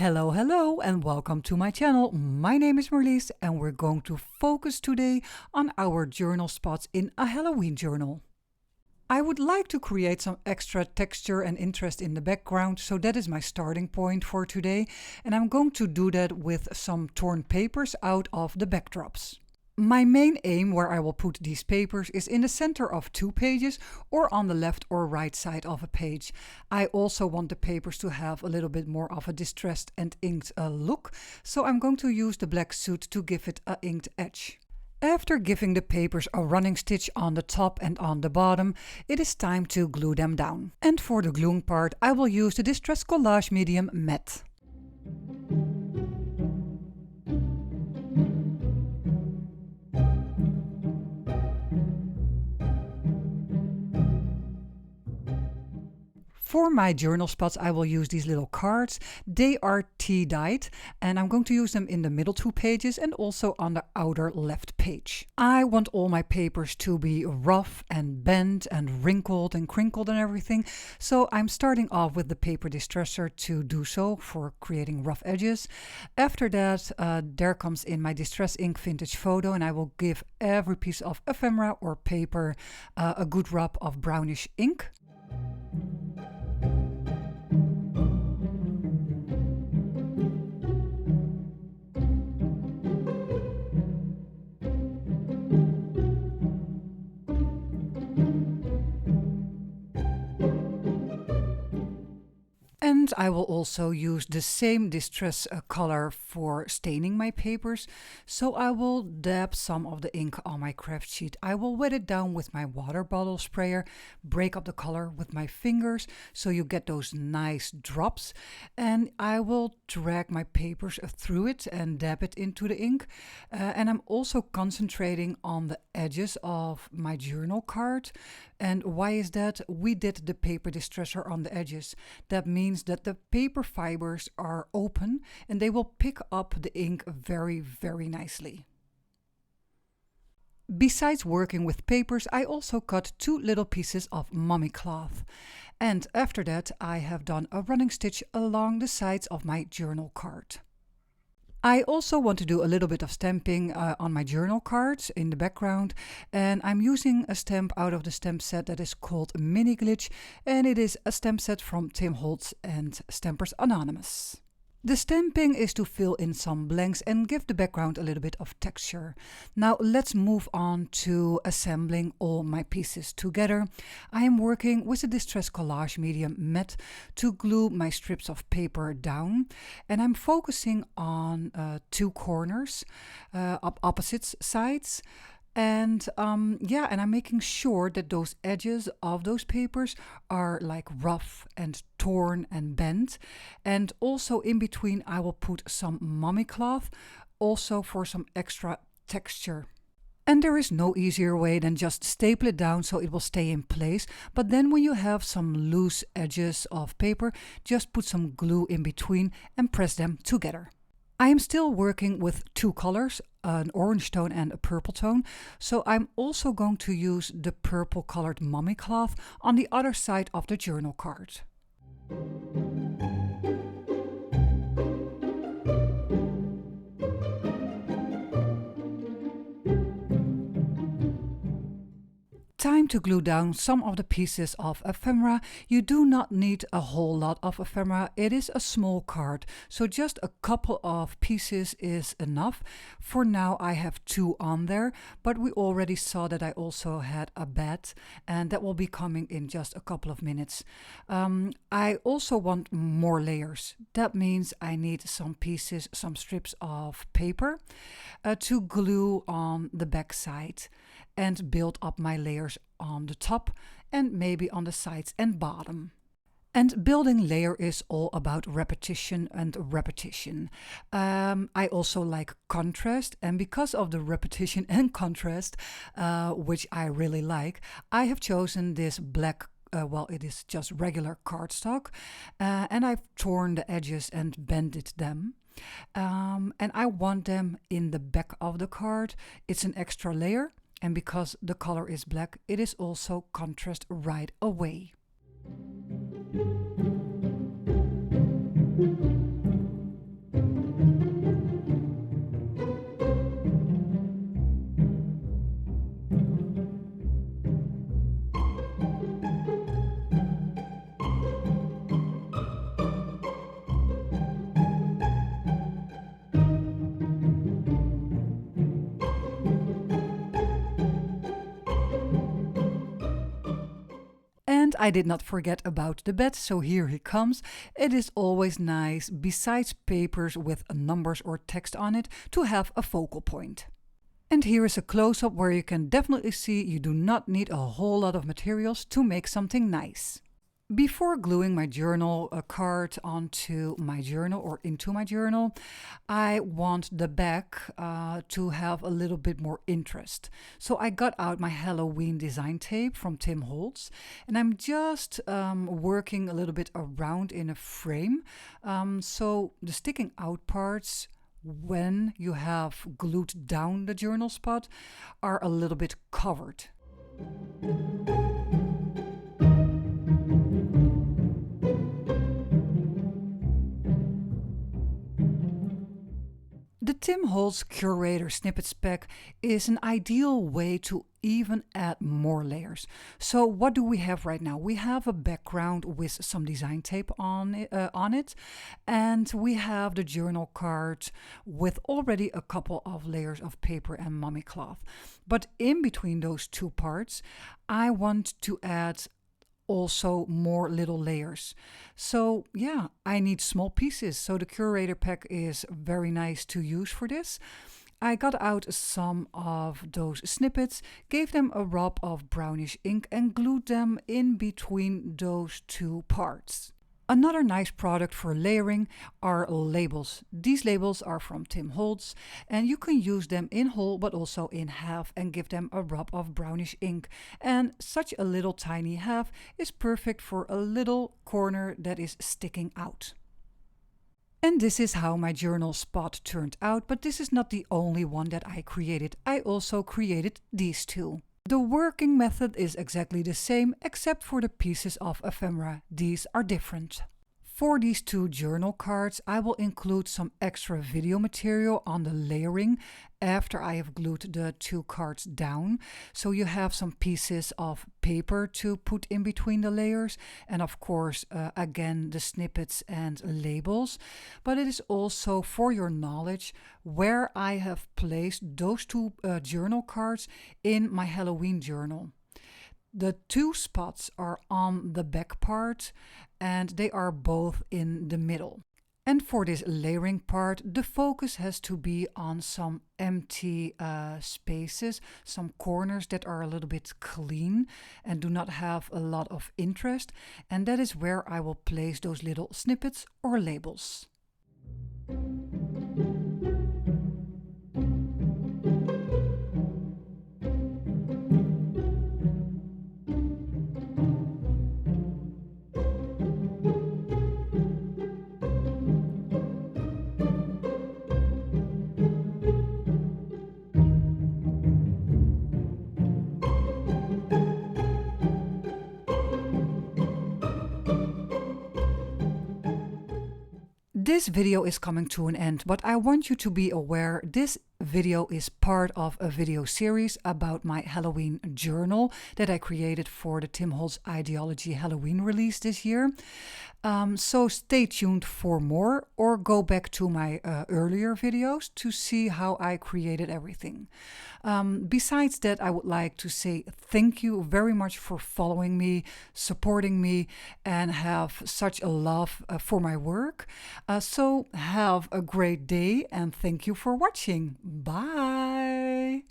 Hello, and welcome to my channel. My name is Marlies, and we're going to focus today on our journal spots in a Halloween journal. I would like to create some extra texture and interest in the background, so that is my starting point for today, and I'm going to do that with some torn papers out of the backdrops. My main aim where I will put these papers is in the center of two pages or on the left or right side of a page. I also want the papers to have a little bit more of a distressed and inked look, so I'm going to use the black Soot to give it an inked edge. After giving the papers a running stitch on the top and on the bottom, it is time to glue them down. And for the gluing part, I will use the Distress Collage medium matte. For my journal spots, I will use these little cards. They are tea-dyed, and I'm going to use them in the middle two pages and also on the outer left page. I want all my papers to be rough and bent and wrinkled and crinkled and everything, so I'm starting off with the paper distresser to do so for creating rough edges. After that, there comes in my Distress Ink Vintage Photo, and I will give every piece of ephemera or paper a good rub of brownish ink. And I will also use the same distress color for staining my papers. So I will dab some of the ink on my craft sheet. I will wet it down with my water bottle sprayer, break up the color with my fingers so you get those nice drops. And I will drag my papers through it and dab it into the ink. And I'm also concentrating on the edges of my journal card. And why is that? We did the paper distresser on the edges. That means that the paper fibers are open and they will pick up the ink very nicely. Besides working with papers, I also cut two little pieces of mummy cloth. And after that, I have done a running stitch along the sides of my journal card. I also want to do a little bit of stamping on my journal cards in the background, and I'm using a stamp out of the stamp set that is called Mini Glitch, and it is a stamp set from Holtz and Stampers Anonymous. The stamping is to fill in some blanks and give the background a little bit of texture. Now let's move on to assembling all my pieces together. I am working with the Distress Collage medium matte to glue my strips of paper down, and I'm focusing on two corners, opposite sides. And and I'm making sure that those edges of those papers are like rough and torn and bent. And also in between I will put some mummy cloth, also for some extra texture. And there is no easier way than just staple it down so it will stay in place. But then when you have some loose edges of paper, just put some glue in between and press them together. I am still working with two colors, an orange tone and a purple tone, so I'm also going to use the purple colored mummy cloth on the other side of the journal card. Time to glue down some of the pieces of ephemera. You do not need a whole lot of ephemera. It is a small card, so just a couple of pieces is enough. For now I have two on there, but we already saw that I also had a bat, and that will be coming in just a couple of minutes. I also want more layers. That means I need some pieces, some strips of paper to glue on the back side and build up my layers on the top and maybe on the sides and bottom. And building layer is all about repetition and repetition. I also like contrast, and because of the repetition and contrast, which I really like, I have chosen this black it is just regular cardstock, and I've torn the edges and bended them. And I want them in the back of the card. It's an extra layer. And because the color is black, it is also contrast right away. And I did not forget about the bed, so here he comes. It is always nice, besides papers with numbers or text on it, to have a focal point. And here is a close-up where you can definitely see you do not need a whole lot of materials to make something nice. Before gluing my journal card onto my journal or into my journal, I want the back to have a little bit more interest. So I got out my Halloween design tape from Tim Holtz, and I'm just working a little bit around in a frame. So the sticking out parts, when you have glued down the journal spot, are a little bit covered. The Tim Holtz Curator Snippets pack is an ideal way to even add more layers. So what do we have right now? We have a background with some design tape on it, and we have the journal card with already a couple of layers of paper and mummy cloth. But in between those two parts, I want to add also more little layers. So yeah, I need small pieces. So the Curator pack is very nice to use for this. I got out some of those snippets, gave them a rub of brownish ink and glued them in between those two parts. Another nice product for layering are labels. These labels are from Tim Holtz, and you can use them in whole but also in half and give them a rub of brownish ink. And such a little tiny half is perfect for a little corner that is sticking out. And this is how my journal spot turned out, but this is not the only one that I created. I also created these two. The working method is exactly the same, except for the pieces of ephemera. These are different. For these two journal cards, I will include some extra video material on the layering after I have glued the two cards down. So you have some pieces of paper to put in between the layers, and of course, again, the snippets and labels. But it is also for your knowledge where I have placed those two journal cards in my Halloween journal. The two spots are on the back part and they are both in the middle. And for this layering part, the focus has to be on some empty spaces, some corners that are a little bit clean and do not have a lot of interest. And that is where I will place those little snippets or labels. This video is coming to an end, but I want you to be aware this video is part of a video series about my Halloween journal that I created for the Tim Holtz Ideaology Halloween release this year. So stay tuned for more, or go back to my earlier videos to see how I created everything. Besides that, I would like to say thank you very much for following me, supporting me, and have such a love for my work. So have a great day and thank you for watching. Bye!